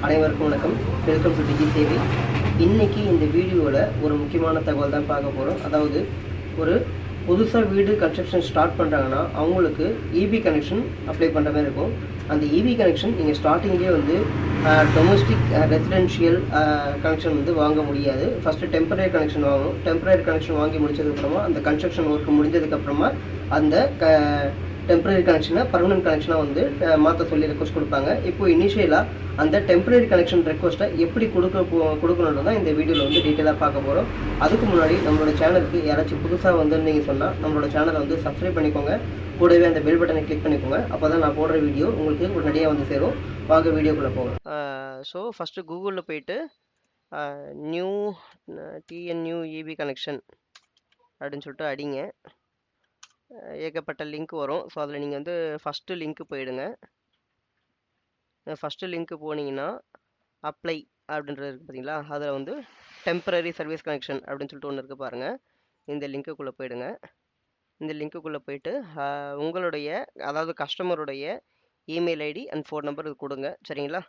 அனைவருக்கும் வணக்கம். Welcome to டிஜி சேவை. இன்றைக்கி இந்த வீடியோவில் ஒரு முக்கியமான தகவல் தான் பார்க்க போகிறோம். அதாவது ஒரு புதுசாக வீடு கன்ஸ்ட்ரக்ஷன் ஸ்டார்ட் பண்ணுறாங்கன்னா அவங்களுக்கு இபி கனெக்ஷன் அப்ளை பண்ணுற மாதிரி இருக்கும். அந்த இபி கனெக்ஷன் நீங்கள் ஸ்டார்டிங்லேயே வந்து டொமஸ்டிக் ரெசிடென்ஷியல் கனெக்ஷன் வந்து வாங்க முடியாது. ஃபஸ்ட்டு டெம்பரரி கனெக்ஷன் வாங்கணும். டெம்பரரி கனெக்ஷன் வாங்கி முடிச்சதுக்கப்புறமா அந்த கன்ஸ்ட்ரக்ஷன் ஒர்க் முடிஞ்சதுக்கப்புறமா அந்த டெம்பரரி கனெக்ஷனை பர்மனன்ட் கனெக்ஷனாக வந்து மாற்ற சொல்லி ரெக்வஸ்ட் கொடுப்பாங்க. இப்போ இனிஷியலாக அந்த டெம்பரரி கனெக்ஷன் ரெக்வஸ்ட்டை எப்படி கொடுக்கணுன்றது தான் இந்த வீடியோவில் வந்து டீட்டெயிலாக பார்க்க போகிறோம். அதுக்கு முன்னாடி நம்மளோட சேனலுக்கு யாராச்சும் புதுசாக வந்து நீங்கள் சொன்னால் நம்மளோட சேனலை வந்து சப்ஸ்கிரைப் பண்ணிக்கோங்க. கூடவே அந்த பெல் பட்டனை கிளிக் பண்ணிக்கோங்க. அப்போ தான் நான் போடுற வீடியோ உங்களுக்கு உடனடியாக வந்து சேரும். வாங்க வீடியோக்குள்ளே போங்க. ஸோ ஃபஸ்ட்டு கூகுளில் போயிட்டு நியூ டிஎன்யூ இபி கனெக்ஷன் அப்படின்னு சொல்லிட்டு அடிங்க. ஏகப்பட்ட லிங்க் வரும். ஸோ அதில் நீங்கள் வந்து ஃபஸ்ட்டு லிங்க்கு போயிடுங்க. ஃபஸ்ட்டு லிங்க்கு போனீங்கன்னா அப்ளை அப்படின்றது இருக்குது பார்த்தீங்களா, அதில் வந்து டெம்பரரி சர்வீஸ் கனெக்ஷன் அப்படின்னு சொல்லிட்டு ஒன்று இருக்குது பாருங்கள். இந்த லிங்க்குள்ளே போயிடுங்க. இந்த லிங்க்குள்ளே போயிட்டு உங்களுடைய அதாவது கஸ்டமருடைய email ID and phone number இது கொடுங்க. சரிங்களா?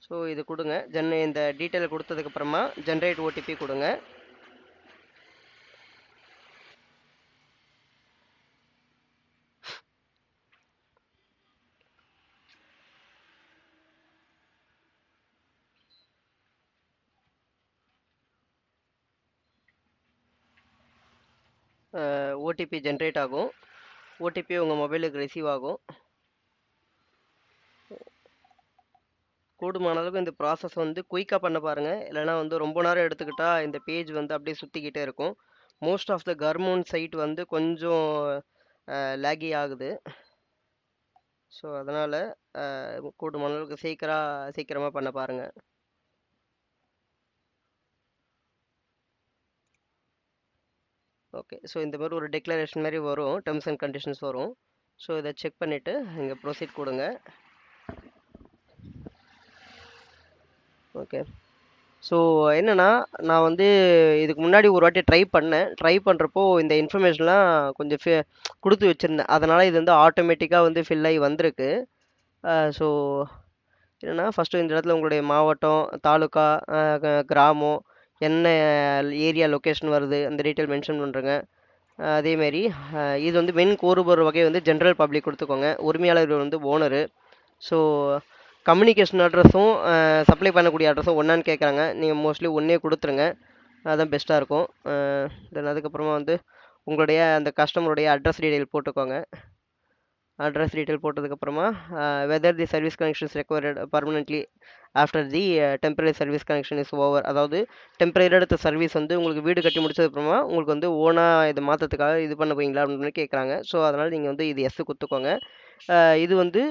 ஸோ இது கொடுங்க. இந்த டீட்டெயில் கொடுத்ததுக்கப்புறமா ஜென்ரேட் ஓடிபி கொடுங்க. ஓடிபி ஜென்ரேட் ஆகும். ஓடிபி உங்கள் மொபைலுக்கு ரிசீவ் ஆகும். கூடுமான அளவுக்கு இந்த ப்ராசஸ் வந்து குயிக்காக பண்ண பாருங்கள். இல்லைனா வந்து ரொம்ப நேரம் எடுத்துக்கிட்டால் இந்த பேஜ் வந்து அப்படியே சுற்றிக்கிட்டே இருக்கும். Most of the government side வந்து கொஞ்சம் லேகி ஆகுது. ஸோ அதனால் கூடுமான அளவுக்கு சீக்கிரமாக பண்ண பாருங்கள். ஓகே. ஸோ இந்த மாதிரி ஒரு டிக்ளரேஷன் மாதிரி வரும், டெர்ம்ஸ் அண்ட் கண்டிஷன்ஸ் வரும். ஸோ இதை செக் பண்ணிவிட்டு இங்கே ப்ரொசீட் கொடுங்க. ஓகே. ஸோ என்னென்னா, நான் வந்து இதுக்கு முன்னாடி ஒரு வாட்டி ட்ரை பண்ணுறப்போ இந்த இன்ஃபர்மேஷன்லாம் கொஞ்சம் கொடுத்து வச்சுருந்தேன். அதனால் இது வந்து ஆட்டோமேட்டிக்காக வந்து ஃபில் ஆகி வந்திருக்கு. ஸோ என்னென்னா, ஃபஸ்ட்டு இந்த இடத்துல உங்களுடைய மாவட்டம், தாலுக்கா, கிராமம், என்ன ஏரியா லொக்கேஷன் வருது அந்த டீட்டெயில் மென்ஷன் பண்ணுறேங்க. அதேமாரி இது வந்து கோருபவர் வகை வந்து ஜென்ரல் பப்ளிக் கொடுத்துக்கோங்க. உரிமையாளர் வந்து ஓனரு. ஸோ கம்யூனிகேஷன் அட்ரஸும் சப்ளை பண்ணக்கூடிய அட்ரஸும் ஒன்றான்னு கேட்குறாங்க. நீங்கள் மோஸ்ட்லி ஒன்றே கொடுத்துருங்க, அதுதான் பெஸ்ட்டாக இருக்கும். தென் அதுக்கப்புறமா வந்து உங்களுடைய அந்த கஸ்டமருடைய அட்ரஸ் டீட்டெயில் போட்டுக்கோங்க. அட்ரஸ் டீட்டெயில் போட்டதுக்கப்புறமா whether the service connections required permanently after the temporary service connection is over. அதாவது டெம்பரரி எடுத்த சர்வீஸ் வந்து உங்களுக்கு வீடு கட்டி முடிச்சதுக்கப்புறமா உங்களுக்கு வந்து ஓனாக இதை மாற்றத்துக்காக இது பண்ண போறீங்களா அப்படின்னு கேட்குறாங்க. ஸோ அதனால் நீங்கள் வந்து இது எஸ் கொடுத்துக்கோங்க. இது வந்து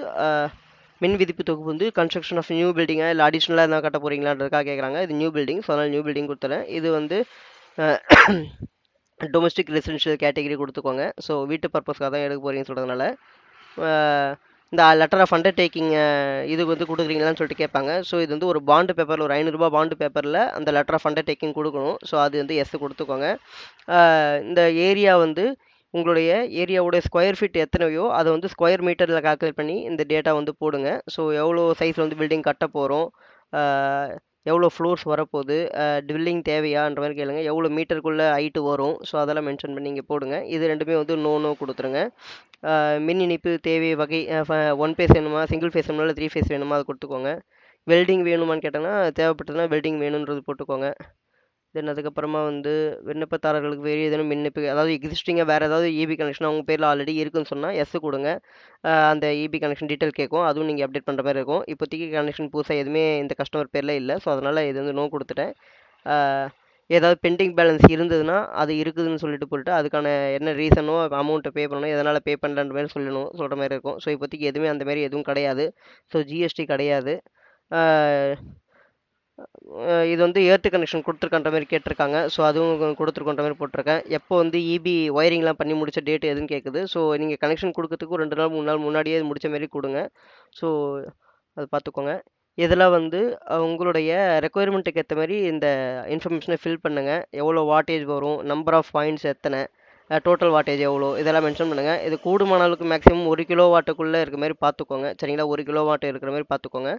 மின் விதிப்பு தொகுப்பு வந்து கன்ஸ்ட்ரக்ஷன் ஆஃப் நியூ பில்டிங்காக இல்லை அடிஷ்னலாக எதாவது கட்ட போகிறீங்களான்றதுக்காக கேட்குறாங்க. இது நியூ பில்டிங். ஸோ அதனால் நியூ பில்டிங் கொடுத்துறேன். இது வந்து டொமஸ்டிக் ரெசிடென்ஷியல் கேட்டகரி கொடுத்துக்கோங்க. ஸோ வீட்டு பர்பஸ்க்காக தான் எடுக்க போகிறீங்கன்னு சொல்கிறதுனால இந்த லெட்டர் ஆஃப் அண்டர்டேக்கிங் இது வந்து கொடுக்குறீங்களான்னு சொல்லிட்டு கேட்பாங்க. ஸோ இது வந்து ஒரு பாண்டு பேப்பரில் ஒரு 500 ரூபா பாண்டு பேப்பரில் அந்த லெட்டர் ஆஃப் அண்டர்டேக்கிங் கொடுக்கணும். ஸோ அது வந்து எஸ் கொடுத்துக்கோங்க. இந்த ஏரியா வந்து உங்களுடைய ஏரியாவோட ஸ்கொயர் ஃபீட் எத்தனையோ அதை வந்து ஸ்கொயர் மீட்டரில் கால்குலேட் பண்ணி இந்த டேட்டா வந்து போடுங்க. ஸோ எவ்வளோ சைஸில் வந்து பில்டிங் கட்ட போகிறோம், எவ்வளோ ஃப்ளோர்ஸ் வரப்போகுது, பில்டிங் தேவையான்ற மாதிரி கேளுங்க. எவ்வளோ மீட்டருக்குள்ளே ஹைட்டு வரும், ஸோ அதெல்லாம் மென்ஷன் பண்ணி இங்கே போடுங்க. இது ரெண்டுமே வந்து நோ கொடுத்துருங்க. மின் இணைப்பு தேவை வகை 1 ஃபேஸ் வேணுமா, சிங்கிள் ஃபேஸ் வேணுமா, இல்லை 3 ஃபேஸ் வேணுமா அதை கொடுத்துக்கோங்க. வெல்டிங் வேணுமான்னு கேட்டாங்கன்னா தேவைப்பட்டதுன்னா வெல்டிங் வேணுன்றது போட்டுக்கோங்க. தென் அதுக்கப்புறமா வந்து விண்ணப்பதாரர்களுக்கு வேறு ஏதேனும் விண்ணப்ப அதாவது எக்ஸிஸ்டிங்காக வேறு ஏதாவது இபி கனெக்ஷன் அவங்க பேரில் ஆல்ரெடி இருக்குன்னு சொன்னால் எஸ் கொடுங்க. அந்த இபி கனெக்ஷன் டீட்டெயில் கேட்கும், அதுவும் நீங்கள் அப்டேட் பண்ணுற மாதிரி இருக்கும். இப்போதைக்கு கனெக்ஷன் புதுசாக எதுவுமே இந்த கஸ்டமர் பேரில் இல்லை. ஸோ அதனால் இது வந்து நோ கொடுத்துட்டேன். ஏதாவது பெண்டிங் பேலன்ஸ் இருந்ததுன்னா அது இருக்குதுன்னு சொல்லிட்டு போட்டு அதுக்கான என்ன ரீசனோ அமௌண்ட்டை பே பண்ணணும், எதனால் பே பண்ணலன்ற மாதிரி சொல்கிற மாதிரி இருக்கும். ஸோ இப்போதைக்கு எதுவுமே அந்த மாதிரி எதுவும் கிடையாது. ஸோ ஜிஎஸ்டி கிடையாது. இது வந்து ஏர்த்து கனெக்ஷன் கொடுத்துருக்கன்ற மாதிரி கேட்டிருக்காங்க. ஸோ அதுவும் கொடுத்துருக்கன்ற மாதிரி போட்டிருக்கேன். எப்போ வந்து இபி ஒயரிங்லாம் பண்ணி முடிச்ச டேட் எதுன்னு கேட்குது. ஸோ நீங்கள் கனெக்ஷன் கொடுக்கறதுக்கு 2 நாள் 3 நாள் முன்னாடியே முடிச்ச மாதிரி கொடுங்க. ஸோ அது பார்த்துக்கோங்க. இதில் வந்து உங்களுடைய ரெக்குயர்மெண்ட்டுக்கு ஏற்ற மாதிரி இந்த இன்ஃபர்மேஷனை ஃபில் பண்ணுங்கள். எவ்வளோ வாட்டேஜ் வரும், நம்பர் ஆஃப் பாயிண்ட்ஸ் எத்தனை, டோட்டல் வாட்டேஜ் எவ்வளோ, இதெல்லாம் மென்ஷன் பண்ணுங்கள். இது கூடுமான அளவுக்கு மேக்ஸிமம் 1 கிலோ வாட்டுக்குள்ளே இருக்க மாதிரி பார்த்துக்கோங்க. சரிங்களா, 1 கிலோ வாட் இருக்கிற மாதிரி பார்த்துக்கோங்க.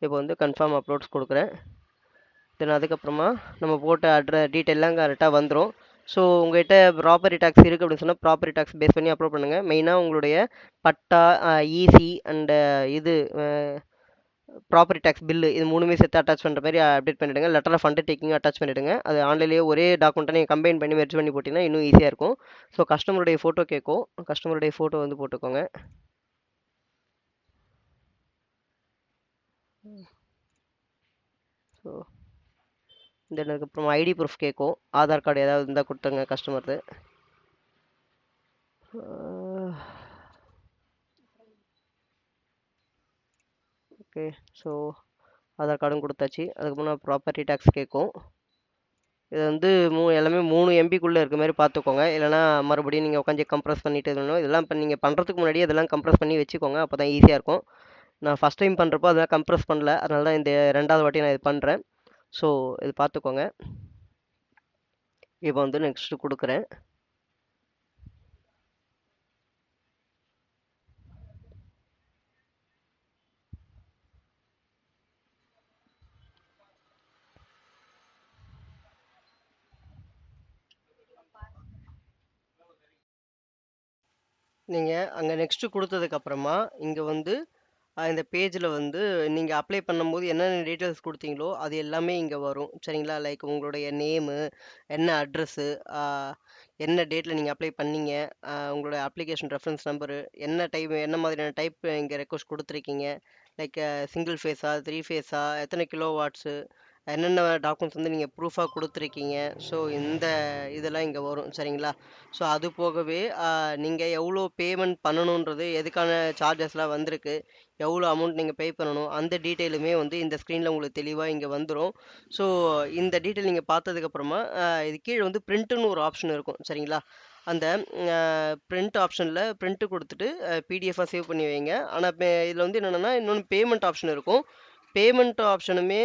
இப்போ வந்து கன்ஃபார்ம் அப்லோட்ஸ் கொடுக்குறேன். தென் அதுக்கப்புறமா நம்ம போட்ட டீட்டெயிலாம் கரெக்டாக வந்துடும். ஸோ உங்கள்கிட்ட ப்ராப்பர்ட்டி டேக்ஸ் இருக்குது அப்படின்னு சொன்னால் ப்ராப்பர்ட்டி டேக்ஸ் பேஸ் பண்ணி அப்லோட் பண்ணுங்கள். மெயினாக உங்களுடைய பட்டா, ஈசி அண்டு இது ப்ராப்பர்ட்டி டேக்ஸ் பில்லு, இது 3மே சேர்த்து அட்டாச் பண்ணுற மாதிரி அப்டேட் பண்ணிவிடுங்க. லெட்டர் ஆஃப் அண்டர்டேக்கிங் அட்டாச் பண்ணிவிடுங்க. அது ஆன்லைன்லேயே ஒரே டாக்குமெண்ட்டை நீங்கள் கம்பைன் பண்ணி மெர்ஜ் பண்ணி போட்டிங்கன்னா இன்னும் ஈஸியாக இருக்கும். ஸோ கஸ்டமருடைய ஃபோட்டோ கேட்கும். கஸ்டமருடைய ஃபோட்டோ வந்து போட்டுக்கோங்க. ஸோ தென் அதுக்கப்புறம் ஐடி ப்ரூஃப் கேட்கும். ஆதார் கார்டு ஏதாவது இருந்தால் கொடுத்துங்க கஸ்டமருக்கு. ஓகே, ஸோ ஆதார் கார்டும் கொடுத்தாச்சு. அதுக்கப்புறம் ப்ராப்பர்ட்டி டேக்ஸ் கேட்கும். இது வந்து எல்லாமே 3 MBக்குள்ளே இருக்க மாதிரி பார்த்துக்கோங்க. இல்லைனா மறுபடியும் நீங்கள் உட்காந்து கம்ப்ரஸ் பண்ணிட்டு இருக்கணும். இதெல்லாம் இப்போ நீங்கள் பண்ணுறதுக்கு முன்னாடியே இதெல்லாம் கம்ப்ரஸ் பண்ணி வச்சுக்கோங்க. அப்போ தான் ஈஸியாக இருக்கும். நான் ஃபஸ்ட் டைம் பண்ணுறப்போ அதெல்லாம் கம்ப்ரஸ் பண்ணல. அதனால தான் இந்த 2வது வாட்டி நான் இது பண்ணுறேன். ஸோ இது பார்த்துக்கோங்க. இப்போ வந்து நெக்ஸ்ட்டு கொடுக்குறேன். நீங்கள் அங்கே நெக்ஸ்ட்டு கொடுத்ததுக்கப்புறமா இங்கே வந்து இந்த பேஜில் வந்து நீங்கள் அப்ளை பண்ணும்போது என்னென்ன டீட்டெயில்ஸ் கொடுத்தீங்களோ அது எல்லாமே இங்கே வரும். சரிங்களா, லைக் உங்களுடைய நேமு, என்ன அட்ரஸ்ஸு, என்ன டேட்டில் நீங்கள் அப்ளை பண்ணீங்க, உங்களோட அப்ளிகேஷன் ரெஃபரன்ஸ் நம்பரு, என்ன மாதிரியான டைப் இங்கே ரெக்வஸ்ட் கொடுத்துருக்கீங்க, லைக் சிங்கிள் ஃபேஸா, 3 ஃபேஸா, எத்தனை கிலோ வாட்ஸு, என்னென்ன டாக்குமெண்ட்ஸ் வந்து நீங்கள் ப்ரூஃபாக கொடுத்துருக்கீங்க. ஸோ இந்த இதெல்லாம் இங்கே வரும். சரிங்களா, ஸோ அது போகவே நீங்கள் எவ்வளோ பேமெண்ட் பண்ணணுன்றது, எதுக்கான சார்ஜஸ்லாம் வந்திருக்கு, எவ்வளோ அமௌண்ட் நீங்கள் பே பண்ணணும், அந்த டீட்டெயிலுமே வந்து இந்த ஸ்க்ரீனில் உங்களுக்கு தெளிவாக இங்கே வந்துடும். ஸோ இந்த டீட்டெயில் நீங்கள் பார்த்ததுக்கப்புறமா இது கீழே வந்து பிரிண்ட்டுன்னு ஒரு ஆப்ஷன் இருக்கும். சரிங்களா, அந்த பிரிண்ட் ஆப்ஷனில் பிரிண்ட்டு கொடுத்துட்டு பிடிஎஃபாக சேவ் பண்ணி வைங்க. ஆனால் இதில் வந்து என்னென்னா இன்னொன்று பேமெண்ட் ஆப்ஷன் இருக்கும். பேமெண்ட் ஆப்ஷனுமே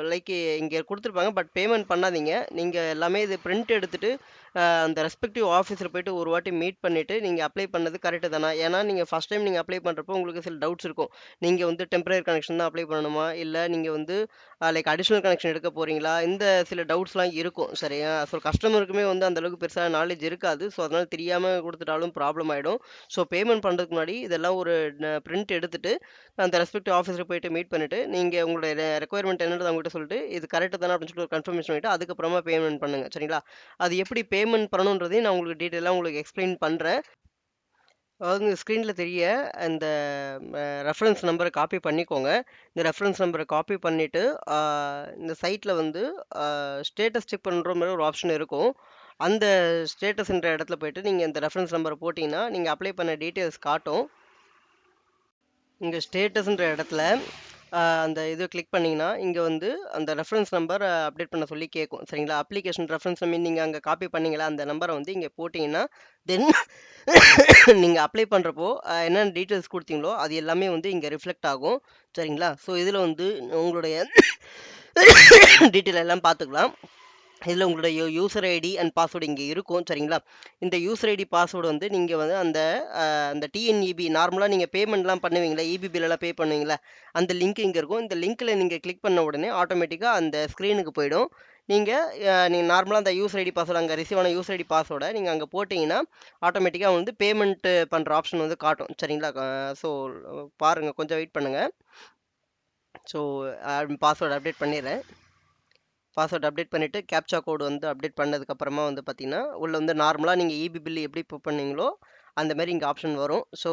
லைக் இங்கே கொடுத்துருப்பாங்க. பட் பேமெண்ட் பண்ணாதீங்க. நீங்கள் எல்லாமே இது பிரிண்ட் எடுத்துகிட்டு அந்த ரெஸ்பெக்டிவ் ஆஃபீஸில் போய்ட்டு ஒரு வாட்டி மீட் பண்ணிவிட்டு நீங்கள் அப்ளை பண்ணது கரெக்டு தானா. ஏன்னா நீங்கள் ஃபஸ்ட் டைம் நீங்கள் அப்ளை பண்ணுறப்போ உங்களுக்கு சில டவுட்ஸ் இருக்கும். நீங்கள் வந்து டெம்பரரி கனெக்ஷன் தான் அப்ளை பண்ணணுமா, இல்லை நீங்கள் வந்து லைக் அடிஷ்னல் கனெக்ஷன் எடுக்க போகிறீங்களா, இந்த சில டவுட்ஸ்லாம் இருக்கும். சரியா, ஸோ கஸ்டமருக்குமே வந்து அந்தளவுக்கு பெருசாக நாலேஜ் இருக்காது. ஸோ அதனால் தெரியாமல் கொடுத்துட்டாலும் ப்ராப்ளம் ஆகிடும். ஸோ பேமெண்ட் பண்ணுறதுக்கு முன்னாடி இதெல்லாம் ஒரு பிரிண்ட் எடுத்துகிட்டு அந்த ரெஸ்பெக்டிவ் ஆஃபீஸில் போய்ட்டு மீட் பண்ணிவிட்டு நீங்கள் உங்களுடைய ரெக்குயர்மெண்ட் என்னன்றது அவங்ககிட்ட சொல்லிட்டு இது கரெக்டு தானே அப்படின்னு சொல்லிட்டு ஒரு கன்ஃபர்மேஷன் பண்ணிவிட்டு அதுக்கப்புறமா பேமெண்ட் பண்ணுங்கள். சரிங்களா, அது எப்படி பேமெண்ட் பண்ணணுன்றதையும் நான் உங்களுக்கு டீட்டெயிலாக உங்களுக்கு எக்ஸ்பிளைன் பண்ணுறேன். அதாவது ஸ்க்ரீனில் தெரிய இந்த ரெஃபரன்ஸ் நம்பரை காப்பி பண்ணிக்கோங்க. இந்த ரெஃபரன்ஸ் நம்பரை காப்பி பண்ணிவிட்டு இந்த சைட்டில் வந்து ஸ்டேட்டஸ் செக் பண்ணுற மாதிரி ஒரு ஆப்ஷன் இருக்கும். அந்த ஸ்டேட்டஸ்ன்ற இடத்துல போய்ட்டு நீங்கள் இந்த ரெஃபரன்ஸ் நம்பரை போட்டிங்கன்னா நீங்கள் அப்ளை பண்ண டீட்டெயில்ஸ் காட்டும். இங்கே ஸ்டேட்டஸ்ன்ற இடத்துல அந்த இது கிளிக் பண்ணிங்கன்னா இங்கே வந்து அந்த ரெஃபரன்ஸ் நம்பர் அப்டேட் பண்ண சொல்லி கேட்கும். சரிங்களா, அப்ளிகேஷன் ரெஃபரன்ஸ் மீன் நீங்கள் அங்கே காப்பி பண்ணீங்களா அந்த நம்பரை வந்து இங்கே போட்டிங்கன்னா தென் நீங்கள் அப்ளை பண்ணுறப்போ என்னென்ன டீட்டெயில்ஸ் கொடுத்தீங்களோ அது எல்லாமே வந்து இங்கே ரிஃப்ளெக்ட் ஆகும். சரிங்களா, ஸோ இதில் வந்து உங்களுடைய டீட்டெயில் எல்லாம் பார்த்துக்கலாம். இதில் உங்களுடைய யூசர் ஐடி அண்ட் பாஸ்வேர்டு இங்கே இருக்கும். சரிங்களா, இந்த யூசர் ஐடி பாஸ்வேர்டு வந்து நீங்கள் வந்து அந்த டிஎன்இபி நார்மலாக நீங்கள் பேமெண்ட்லாம் பண்ணுவீங்களா, இபி பில்லெல்லாம் பே பண்ணுவீங்களா, அந்த லிங்க் இங்கே இருக்கும். இந்த லிங்க்கில் நீங்கள் கிளிக் பண்ண உடனே ஆட்டோமேட்டிக்காக அந்த ஸ்க்ரீனுக்கு போயிடும். நீங்கள் நார்மலாக அந்த யூசர் ஐடி பாஸ்வேர்டு அங்கே ரிசீவ் ஆன யூசர் ஐடி பாஸ்வேர்டை நீங்கள் அங்கே போட்டிங்கன்னா ஆட்டோமேட்டிக்காக வந்து பேமெண்ட் பண்ணுற ஆப்ஷன் வந்து காட்டும். சரிங்களா, ஸோ பாருங்கள், கொஞ்சம் வெயிட் பண்ணுங்கள். ஸோ பாஸ்வேர்டு அப்டேட் பண்ணிடுறேன். பாஸ்வேர்டு அப்டேட் பண்ணிவிட்டு கேப்சா கோடு வந்து அப்டேட் பண்ணதுக்கப்புறமா வந்து பார்த்தீங்கன்னா உள்ளே வந்து நார்மலாக நீங்கள் இபி பில் எப்படி புக் பண்ணீங்களோ அந்த மாதிரி இங்கே ஆப்ஷன் வரும். ஸோ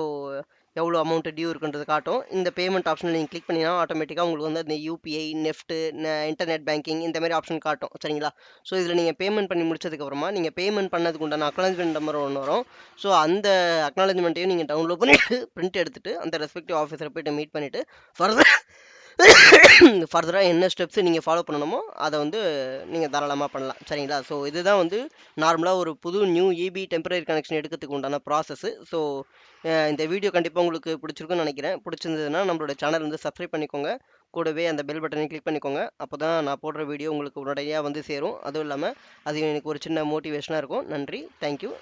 எவ்வளோ அமௌண்ட்டு டியூ இருக்குன்றது காட்டும். இந்த பேமெண்ட் ஆப்ஷனில் நீங்கள் கிளிக் பண்ணிங்கன்னா ஆட்டோமேட்டிக்காக உங்களுக்கு வந்து அந்த யூபிஐ, நெஃப்ட்டு, இன்டர்நெட் பேங்கிங் இந்த மாதிரி ஆப்ஷன் காட்டும். சரிங்களா, ஸோ இதில் நீங்கள் பேமெண்ட் பண்ணி முடிச்சதுக்கப்புறமா நீங்கள் பேமெண்ட் பண்ணதுக்கு உண்டான அக்னாலஜ்மெண்ட் நம்பர் ஒன்று வரும். ஸோ அந்த அக்னாலஜ்மெண்ட்டையும் நீங்கள் டவுன்லோட் பண்ணிவிட்டு பிரிண்ட் எடுத்துகிட்டு அந்த ரெஸ்பெக்டிவ் ஆஃபீஸரை போய்ட்டு மீட் பண்ணிவிட்டு ஃபர்தராக என்ன ஸ்டெப்ஸ் நீங்கள் ஃபாலோ பண்ணணுமோ அதை வந்து நீங்கள் தாராளமாக பண்ணலாம். சரிங்களா, ஸோ இதுதான் வந்து நார்மலாக ஒரு புது நியூ இபி டெம்பரரி கனெக்ஷன் எடுக்கிறதுக்கு உண்டான ப்ராசஸ்ஸு. ஸோ இந்த வீடியோ கண்டிப்பாக உங்களுக்கு பிடிச்சிருக்குன்னு நினைக்கிறேன். பிடிச்சிருந்ததுன்னா நம்மளோட சேனல் வந்து சப்ஸ்கிரைப் பண்ணிக்கோங்க. கூடவே அந்த பெல் பட்டனையும் கிளிக் பண்ணிக்கோங்க. அப்போ தான் நான் போடுற வீடியோ உங்களுக்கு உடனடியாக வந்து சேரும். அதுவும் இல்லாமல் அது எனக்கு ஒரு சின்ன மோட்டிவேஷனாக இருக்கும். நன்றி. தேங்க்யூ.